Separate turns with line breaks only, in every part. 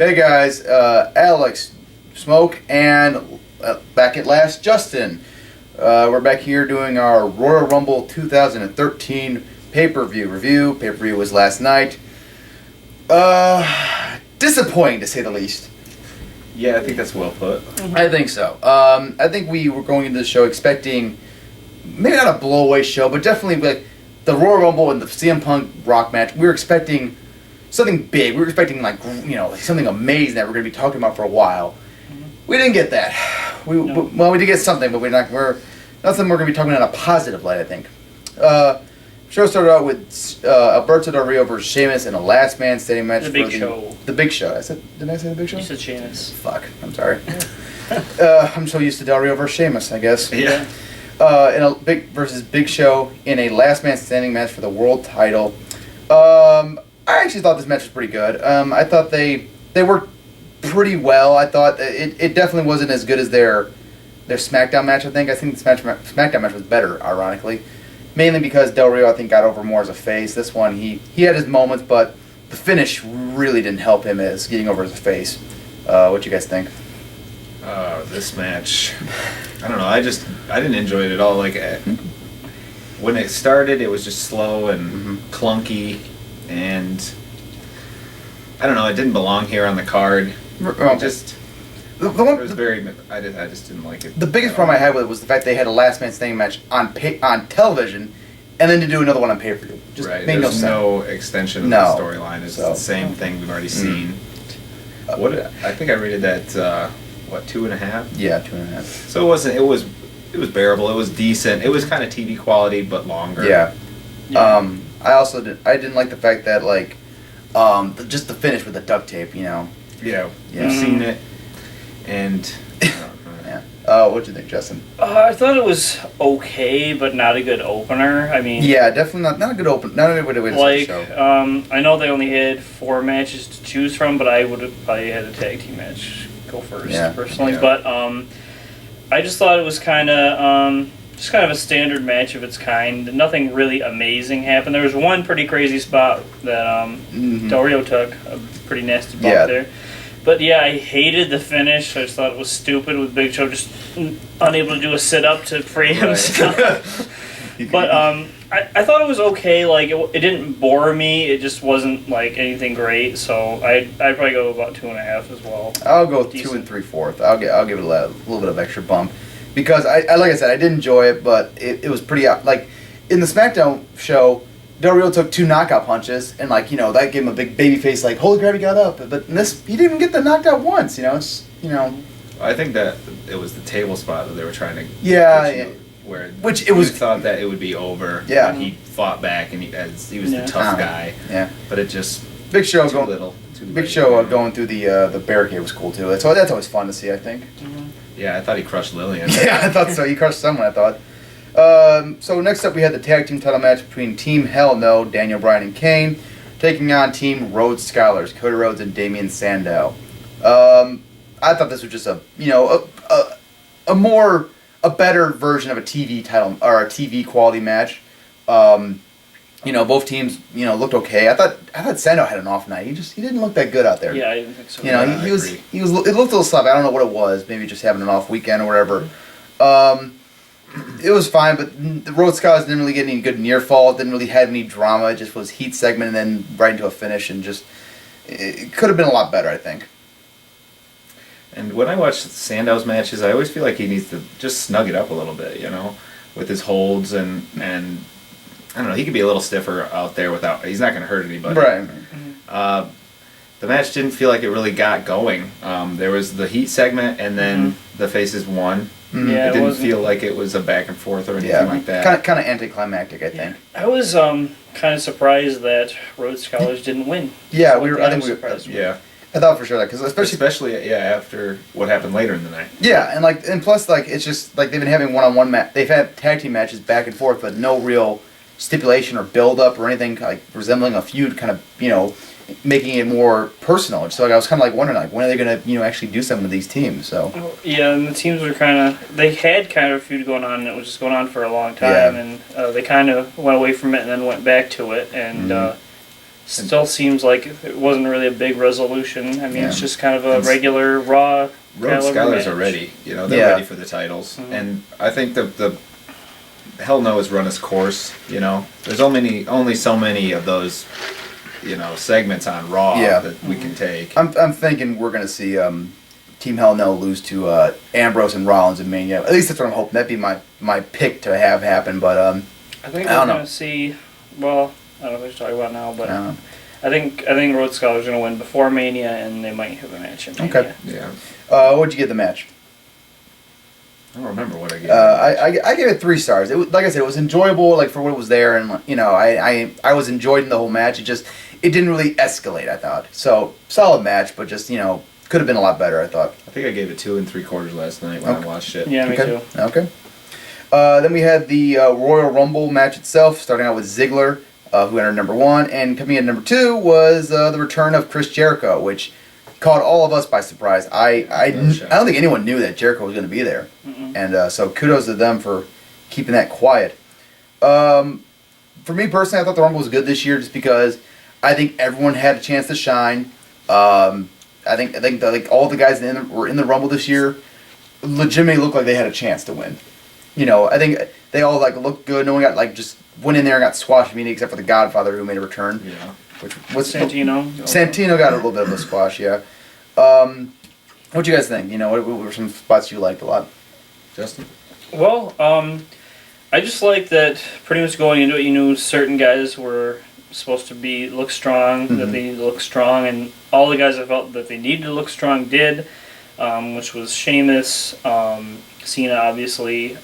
Hey guys, Alex, Smoke, and back at last, Justin. We're back here doing our Royal Rumble 2013 pay-per-view review. Pay-per-view was last night. Disappointing to say the least.
Yeah, I think that's well put.
I think so. I think we were going into the show expecting maybe not a blow-away show, but definitely like the Royal Rumble and the CM Punk Rock match. We were expecting something big. We were expecting like something amazing that we're going to be talking about for a while. We didn't get that. Well, we did get something, but we're nothing we're going to be talking in a positive light, I think. Show started out with Alberto Del Rio versus Sheamus in a last man standing match.
The Big Show.
The Big Show. Did I say the Big Show?
You said Sheamus.
Fuck. I'm sorry. I'm so used to Del Rio versus Sheamus, I guess.
Yeah.
In a Big Show in a last man standing match for the world title. I actually thought this match was pretty good. I thought they worked pretty well. I thought it definitely wasn't as good as their SmackDown match. I think the SmackDown match was better, ironically, mainly because Del Rio I think got over more as a face. This one he had his moments, but the finish really didn't help him as getting over as a face. What you guys think?
This match, I don't know. I didn't enjoy it at all. Like when it started, it was just slow and clunky, and I don't know. It didn't belong here on the card.
Well,
It was very. I just didn't like it.
The biggest problem I had with it was the fact they had a last man standing match on television, and then to do another one on pay per view. Just
right.
made
There's
no
no extension of
No.
the storyline. It's
So-
the same thing we've already seen. I think I rated that 2.5.
Yeah, 2.5.
So it was bearable. It was decent. It was kind of TV quality, but longer.
Yeah. I didn't like the fact that like just the finish with the duct tape.
Yeah.
Yeah.
You've seen it, and
Yeah. What'd you think, Justin?
I thought it was okay, but not a good opener. I mean,
Yeah, definitely not a good open. Not a good way to start the show.
I know they only had 4 matches to choose from, but I would have probably had a tag team match go first, personally.
Yeah.
But I just thought it was kind of a standard match of its kind. Nothing really amazing happened. There was one pretty crazy spot that Del Rio took, a pretty nasty bump there. But yeah, I hated the finish. I just thought it was stupid with Big Show just unable to do a sit-up to free himself. But I thought it was okay. Like it didn't bore me. It just wasn't like anything great. So I'd probably go about 2.5 as well.
I'll go
Decent.
2 3/4. I'll give it a little bit of extra bump because I like I said I did enjoy it, but it was pretty like in the SmackDown show. Del Rio took 2 knockout punches, and that gave him a big baby face. Like holy crap, he got up. But in this, he didn't even get the knocked out once.
I think that it was the table spot that they were trying to.
Which it was
thought that it would be over.
Yeah.
When he fought back, and he was the tough guy.
Yeah.
But it just
Big Show
too
going
little.
Big Show going through the barricade was cool too. That's always fun to see. I think.
Yeah, I thought he crushed Lillian.
Yeah, I thought so. He crushed someone. I thought. So next up we had the tag team title match between Team Hell No, Daniel Bryan and Kane, taking on Team Rhodes Scholars, Cody Rhodes and Damian Sandow. I thought this was just a better version of a TV title or a TV quality match. Both teams looked okay. I thought Sandow had an off night. He didn't look that good out there.
Yeah, I didn't think so.
It looked a little sloppy. I don't know what it was. Maybe just having an off weekend or whatever. It was fine, but the Rhodes Scholars didn't really get any good near fall. Didn't really have any drama. It just was heat segment and then right into a finish, and just it could have been a lot better, I think.
And when I watch Sandow's matches, I always feel like he needs to just snug it up a little bit, with his holds and I don't know. He could be a little stiffer out there without. He's not going to hurt anybody.
Right.
The match didn't feel like it really got going. There was the heat segment, and then the faces won.
Yeah,
it didn't feel like it was a back and forth or anything like that.
Kind of anticlimactic, I think.
I was kind of surprised that Rhodes Scholars didn't win.
Yeah,
Surprised.
Yeah.
I thought for sure that because
especially after what happened later in the night.
Yeah, and plus it's just like they've been having one-on-one match. They've had tag team matches back and forth, but no real stipulation or build up or anything like resembling a feud. Kind of making it more personal. So I was kind of wondering when are they going to actually do something with these teams? So
yeah, and the teams were they had kind of a feud going on, and it was just going on for a long time, and they kind of went away from it and then went back to it, and still seems like it wasn't really a big resolution. I mean, it's just kind of a regular Raw.
Rhodes Scholars are ready. They're ready for the titles, and I think the Hell No has run its course. There's only so many of those, segments on Raw that we can take.
I'm thinking we're gonna see Team Hell No lose to Ambrose and Rollins in Mania. At least that's what I'm hoping. That'd be my pick to have happen. But
I think we're gonna see. Well, I don't know what you're talking about now, but I think Rhodes Scholars are gonna win before Mania, and they might have a match in Mania.
Okay.
Yeah.
What'd you give the match?
I don't remember what I gave.
I gave it 3 stars. It was, like I said, it was enjoyable, like for what was there, and I was enjoying the whole match. It didn't really escalate. I thought so. Solid match, but just could have been a lot better. I thought.
I think I gave it 2 3/4 last night when I watched it.
Yeah, me too.
Okay. Then we had the Royal Rumble match itself, starting out with Ziggler, who entered number 1, and coming in number 2 was the return of Chris Jericho, which caught all of us by surprise. I don't think anyone knew that Jericho was going to be there, and so kudos to them for keeping that quiet. For me personally, I thought the Rumble was good this year, just because I think everyone had a chance to shine. I think all the guys were in the Rumble this year legitimately looked like they had a chance to win. I think they all looked good. No one got just went in there and got squashed immediately, except for the Godfather, who made a return.
Yeah.
Which was
Santino.
Santino got a little bit of a squash, yeah. What do you guys think? What were some spots you liked a lot?
Justin?
Well, I just like that pretty much going into it, you knew certain guys were supposed to look strong, that they needed to look strong, and all the guys I felt that they needed to look strong did, which was Sheamus, Cena, obviously,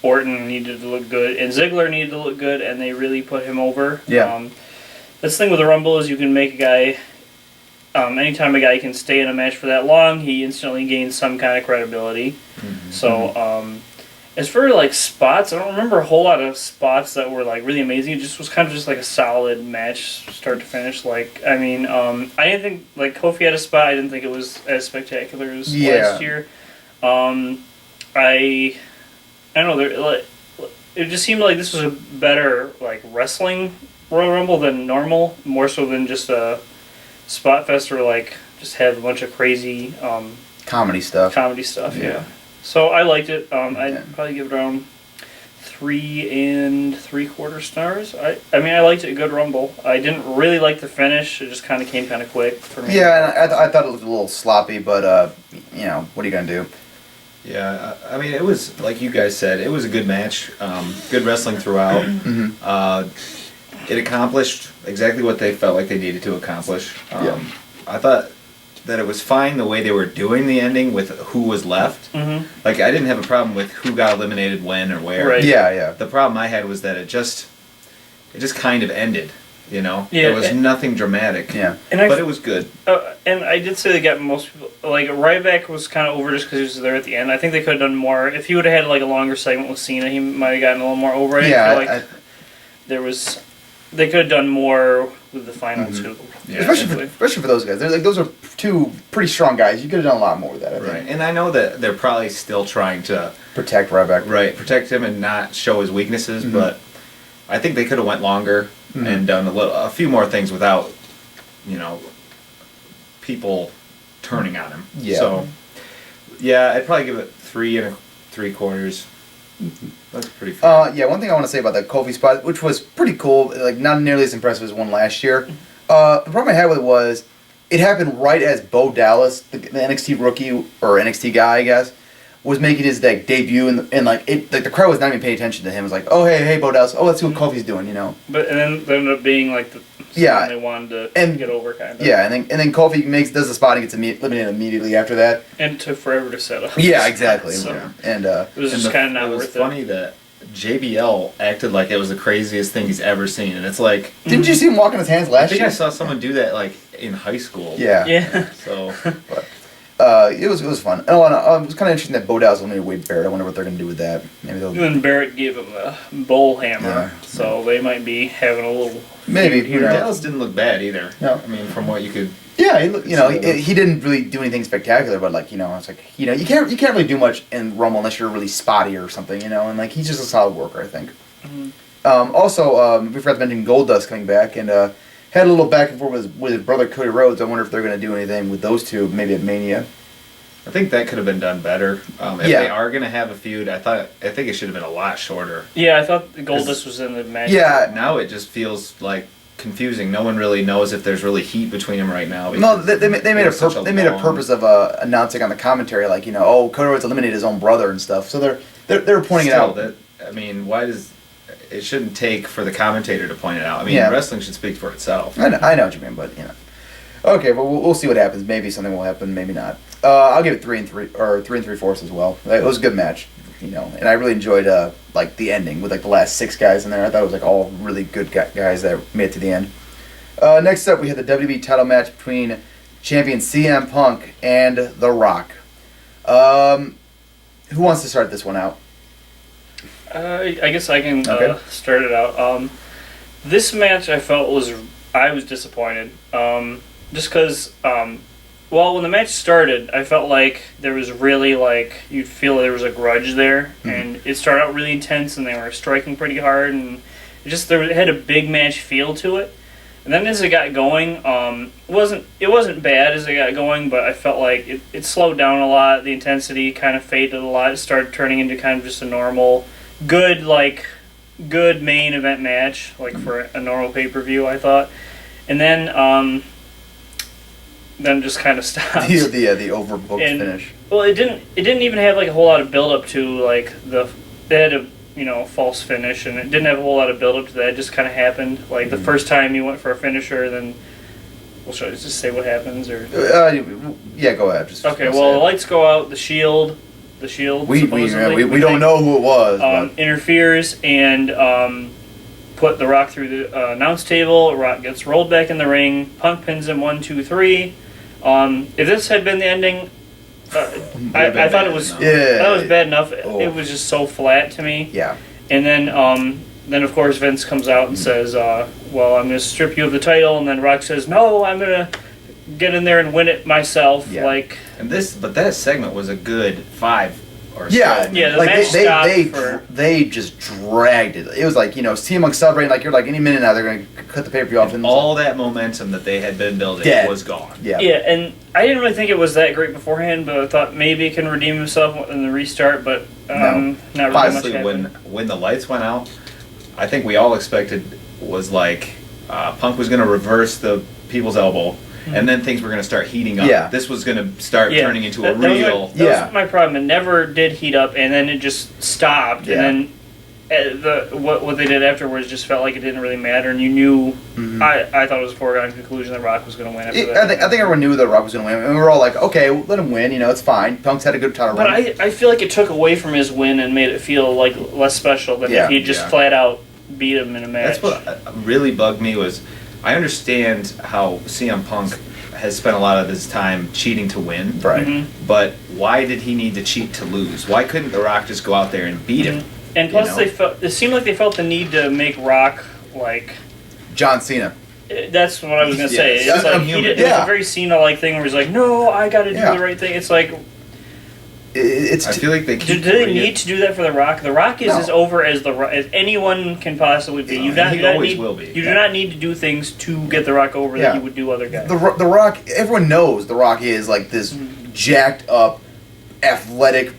Orton needed to look good, and Ziggler needed to look good, and they really put him over.
Yeah.
This thing with the Rumble is you can make a guy, anytime a guy can stay in a match for that long, he instantly gains some kind of credibility. So, as for spots, I don't remember a whole lot of spots that were really amazing. It just was kind of just a solid match, start to finish. I didn't think Kofi had a spot. I didn't think it was as spectacular as last year. I don't know. It just seemed like this was a better wrestling Royal Rumble than normal, more so than just a spot fest or just have a bunch of crazy
comedy stuff.
Yeah. So I liked it. I'd probably give it around 3 3/4 stars. I mean, I liked it. A good Rumble. I didn't really like the finish. It just kind of came kind of quick for me.
Yeah, and I thought it was a little sloppy, but what are you gonna do?
Yeah, I mean, it was like you guys said. It was a good match. Good wrestling throughout. It accomplished exactly what they felt like they needed to accomplish. I thought that it was fine the way they were doing the ending with who was left. I didn't have a problem with who got eliminated when or where.
Right.
Yeah.
The problem I had was that it just kind of ended.
Yeah,
there was nothing dramatic.
Yeah,
but it was good.
And I did say they got most people. Ryback was kind of over just because he was there at the end. I think they could have done more. If he would have had a longer segment with Cena, he might have gotten a little more over.
Yeah,
they could have done more with the final two.
Yeah. Especially for those guys. Those are 2 pretty strong guys. You could have done a lot more with that, I think.
Right, and I know that they're probably still trying to
protect Ryback.
Right, protect him and not show his weaknesses, but I think they could have went longer and done a few more things without, people turning on him.
Yeah.
So, yeah, I'd probably give it 3 3/4. That's pretty fair.
Yeah, one thing I want to say about that Kofi spot, which was pretty cool, not nearly as impressive as one last year. The problem I had with it was, it happened right as Bo Dallas, the NXT rookie, or NXT guy, I guess, was making his debut, and the crowd was not even paying attention to him. It was oh, hey, Bo Dallas, oh, let's see what Kofi's doing,
But and then there ended up being they wanted to get over kind of.
Yeah, and then Kofi does the spot and gets eliminated immediately after that.
And it took forever to set up.
Yeah, exactly.
So,
and
it was just kind of not worth it.
It was funny that JBL acted like it was the craziest thing he's ever seen, and it's
didn't you see him walking his hands last year?
I think I saw someone do that in high school.
Yeah.
So.
It was fun. Oh, and it was kind of interesting that Bo Dallas eliminated Wade Barrett. I wonder what they're going to do with that. Maybe they'll.
And Barrett gave him a bowl hammer, so they might be having a little.
Maybe.
Dallas didn't look bad either.
No.
I mean, from what you could.
Yeah, he didn't really do anything spectacular, but it's you can't really do much in Rumble unless you're really spotty or something, and he's just a solid worker, I think. Also, we forgot to mention Goldust coming back, and had a little back and forth with his brother Cody Rhodes. I wonder if they're going to do anything with those two, maybe at Mania.
I think that could have been done better. If they are going to have a feud, I think it should have been a lot shorter.
Yeah, I thought Goldust was in the match.
Yeah.
Now it just feels like confusing. No one really knows if there's really heat between them right now.
No, they made a purpose of announcing on the commentary, like, Cody Rhodes eliminated his own brother and stuff. So they're pointing it out.
Why does it shouldn't take for the commentator to point it out? I mean, wrestling should speak for itself.
I know what you mean, but Okay, but we'll see what happens. Maybe something will happen, maybe not. I'll give it 3 3/4 as well. It was a good match, and I really enjoyed the ending with the last 6 guys in there. I thought it was all really good guys that made it to the end. Next up, we had the WWE title match between champion CM Punk and The Rock. Who wants to start this one out?
I guess I can start it out. This match I felt I was disappointed. Just because, when the match started, I felt like there was really, you'd feel there was a grudge there. Mm-hmm. And it started out really intense, and they were striking pretty hard, and it had a big match feel to it. And then as it got going, it wasn't bad as it got going, but I felt like it slowed down a lot. The intensity kind of faded a lot. It started turning into kind of just a normal, good main event match, for a normal pay-per-view, I thought. And then just kind of stopped.
The overbooked finish.
Well, it didn't even have a whole lot of build up to they had a false finish, and it didn't have a whole lot of build up to that. It just kind of happened. The first time you went for a finisher, then should I just say what happens or?
Yeah, go ahead.
Okay. Well, the lights go out. The shield. We
don't know who it was.
Interferes and put The Rock through the announce table. Rock gets rolled back in the ring. Punk pins him 1, 2, 3. If this had been the ending, I thought it was bad enough.
Oh.
It was just so flat to me.
Yeah.
And then of course Vince comes out and says, "I'm going to strip you of the title." And then Rock says, "No, I'm going to get in there and win it myself."
Yeah.
But that segment was a good 5 or so.
Yeah, the match stopped
they just dragged it. It was CM Punk celebrating you're any minute now they're going to cut the pay-per-view off.
And all that momentum that they had been building was gone.
Yeah, and I didn't really think it was that great beforehand, but I thought maybe it can redeem himself in the restart, but not really much happened.
When the lights went out, I think we all expected was Punk was going to reverse the people's elbow. And then things were going to start heating up.
Yeah.
This was going to start turning into a real...
That was my problem. It never did heat up, and then it just stopped.
Yeah.
And then what they did afterwards just felt like it didn't really matter, and you knew... Mm-hmm. I thought it was a foregone conclusion that Rock was going to win after that.
I think everyone knew that Rock was going to win. And we were all okay, let him win. It's fine. Punk's had a good title run.
But I feel like it took away from his win and made it feel less special than if he just flat out beat him in a match.
That's what really bugged me was... I understand how CM Punk has spent a lot of his time cheating to win.
Right.
Mm-hmm.
But why did he need to cheat to lose? Why couldn't The Rock just go out there and beat him?
And plus, it seemed like they felt the need to make Rock
John Cena.
That's what I was gonna say. It's
It's
a very Cena-like thing where he's no, I got to do the right thing. It's
I feel like they keep...
Do they need to do that for The Rock? The Rock is as over as anyone can possibly be. You do not need to do things to get The Rock over that you would do other guys.
The Rock, everyone knows The Rock is this jacked up, athletic,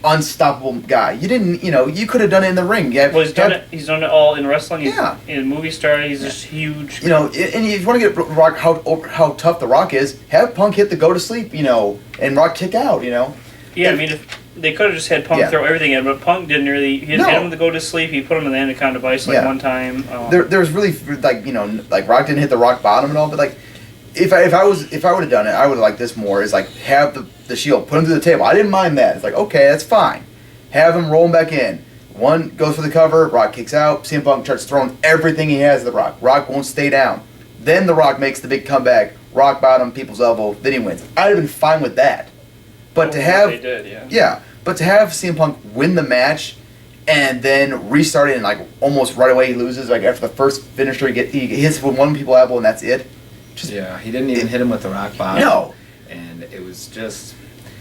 unstoppable guy. You didn't, you could have done it in the ring.
Well, he's done it all in wrestling. He's a movie star. He's just huge.
And if you want to get Rock how tough The Rock is, have Punk hit the go to sleep, and Rock kick out,
Yeah, if they could have just had Punk throw everything in, but Punk didn't really. He had him to go to sleep. He put him in the anaconda device one time.
There's really Rock didn't hit the rock bottom and all, but if I would have done it, I would have liked this more. Is have the Shield put him through the table. I didn't mind that. It's okay, that's fine. Have him roll him back in. One goes for the cover. Rock kicks out. CM Punk starts throwing everything he has at the Rock. Rock won't stay down. Then the Rock makes the big comeback. Rock bottom, people's elbow. Then he wins. I'd have been fine with that. But to have but to have CM Punk win the match and then restart it and almost right away he loses after the first finisher he hits with one people's elbow and that's it.
He didn't even hit him with the rock bottom.
No,
and it was just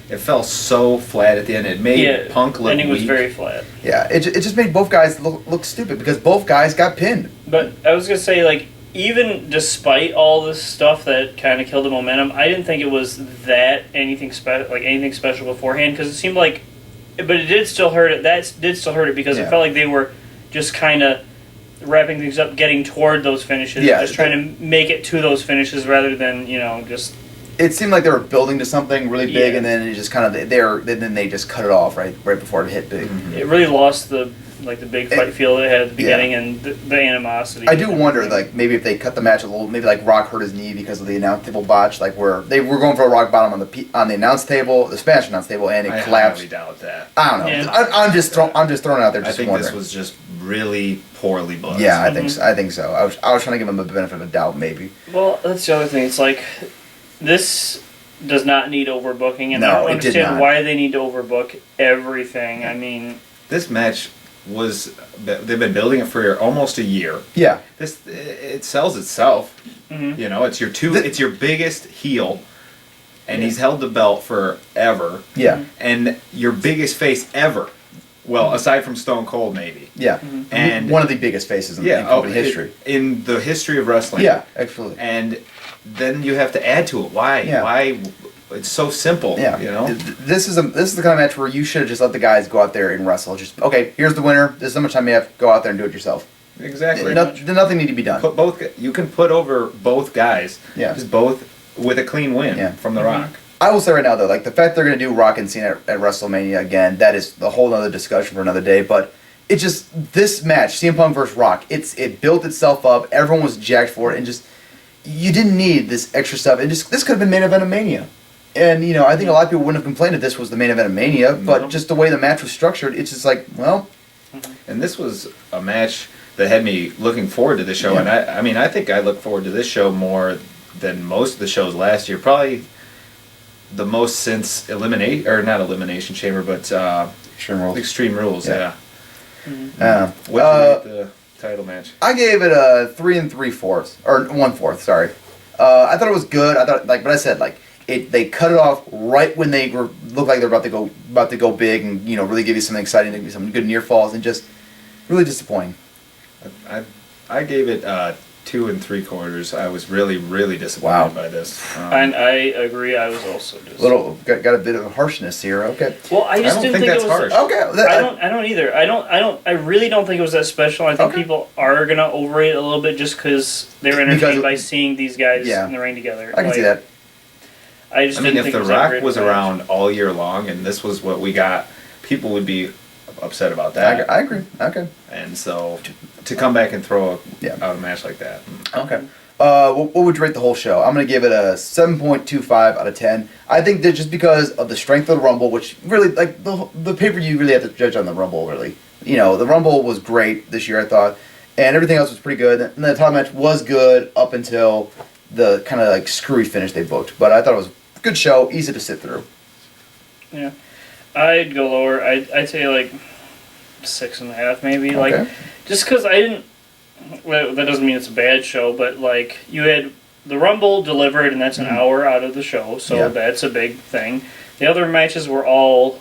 it fell so flat at the end. It made Punk look weak.
Ending was very flat.
Yeah, it just made both guys look stupid because both guys got pinned.
But I was gonna say even despite all this stuff that kind of killed the momentum, I didn't think it was that anything special beforehand, because it seemed like, but it did still hurt it. That did still hurt it because it felt like they were just kind of wrapping things up, getting toward those finishes, just trying to make it to those finishes rather than just.
It seemed like they were building to something really big, and then it just kind of then they just cut it off right before it hit big.
Mm-hmm. It really lost the big fight feel it had at the beginning and the animosity.
I do wonder, maybe if they cut the match a little, maybe Rock hurt his knee because of the announce table botch, where they were going for a rock bottom on the announce table, the Spanish announce table, and it collapsed.
I highly doubt that.
I don't know. Yeah. I'm just throwing it out there. Just
I think
wondering.
This was just really poorly booked.
Yeah, I think so. I was trying to give them the benefit of a doubt, maybe.
Well, that's the other thing. It's like this does not need overbooking, and
no,
I don't understand why they need to overbook everything. I mean,
this match they've been building it for almost a year.
Yeah.
It sells itself. Mm-hmm. It's your biggest heel, and he's held the belt forever.
Yeah.
And your biggest face ever. Well, aside from Stone Cold, maybe.
Yeah.
Mm-hmm. And
one of the biggest faces in company history.
In the history of wrestling.
Yeah, absolutely.
And then you have to add to it. Why?
Yeah.
Why? It's so simple. Yeah.
This is the kind of match where you should have just let the guys go out there and wrestle. Just okay, here's the winner. This is how much time you have. Go out there and do it yourself.
Exactly.
Nothing need to be done.
You can put over both guys.
Yeah.
Just both with a clean win from The Rock.
I will say right now though, the fact they're going to do Rock and Cena at WrestleMania again, that is a whole other discussion for another day. But it just this match, CM Punk versus Rock, it built itself up. Everyone was jacked for it, and just you didn't need this extra stuff. And just this could have been main event of Mania. And, I think a lot of people wouldn't have complained if this was the main event of Mania, but just the way the match was structured, it's just like, well.
And this was a match that had me looking forward to the show, and I think I look forward to this show more than most of the shows last year. Probably the most since not Elimination Chamber, but Extreme Rules, yeah. What did you rate the title match?
I gave it a 3 3/4, or 1/4, sorry. I thought it was good. I thought, but I said, they cut it off right when they looked like they're about to go big and really give you something exciting, some good near falls, and just really disappointing.
I gave it 2 3/4. I was really, really disappointed by this.
And I agree. I was also disappointed.
Got a bit of harshness here. Okay.
Well, I just didn't think
that's
it was
harsh.
Okay.
I don't either. I really don't think it was that special. I think people are gonna overrate it a little bit just because they were entertained by seeing these guys in the ring together.
I can see that.
If
The Rock was around all year long and this was what we got, people would be upset about that.
I agree. Okay.
And so to come back and throw out a match like that.
Okay. What would you rate the whole show? I'm going to give it a 7.25 out of 10. I think that just because of the strength of the Rumble, which really, the pay-per-view really have to judge on the Rumble, really. The Rumble was great this year, I thought, and everything else was pretty good. And the title match was good up until the kind of screwy finish they booked. But I thought it was a good show, easy to sit through.
Yeah. I'd go lower. I'd say 6.5 maybe.
Okay.
Just because I didn't. Well, that doesn't mean it's a bad show, but you had the Rumble delivered, and that's an hour out of the show, so that's a big thing. The other matches were all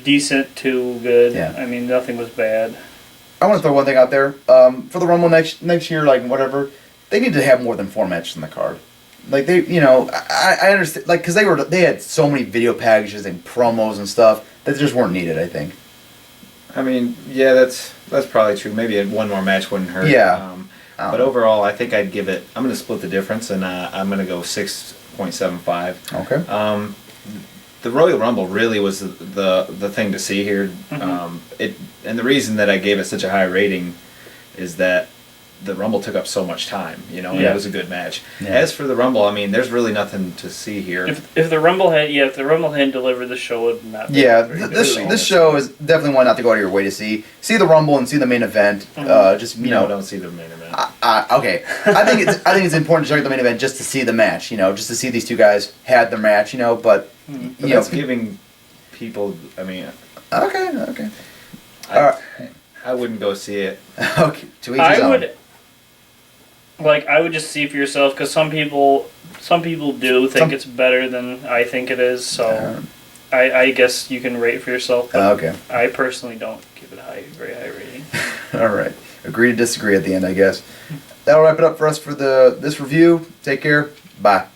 decent to good.
Yeah.
I mean, nothing was bad.
I want to throw one thing out there. For the Rumble next year, whatever, they need to have more than 4 matches on the card. I understand, because they had so many video packages and promos and stuff that just weren't needed, I think.
I mean, yeah, that's probably true. Maybe one more match wouldn't hurt.
Yeah.
But overall, I think I'd give it. I'm going to split the difference, and I'm going to go 6.75.
Okay.
The Royal Rumble really was the thing to see here.
Mm-hmm.
And the reason that I gave it such a high rating is that the Rumble took up so much time, and it was a good match. Yeah. As for the Rumble, I mean, there's really nothing to see here.
If the Rumble hadn't delivered, the show would not be.
Yeah, this show is definitely one not to go out of your way to see. See the Rumble and see the main event.
Mm-hmm.
Don't see the main event.
Okay, I think it's important to check the main event just to see the match. Just to see these two guys had their match. But
that's giving people. I mean.
Okay.
I wouldn't go see it.
Okay, to each his own.
I would just see for yourself, because some people do think it's better than I think it is. So, I guess you can rate for yourself. But
okay.
I personally don't give it a very high rating.
All right, agree to disagree at the end, I guess. that'll wrap it up for us for this review. Take care. Bye.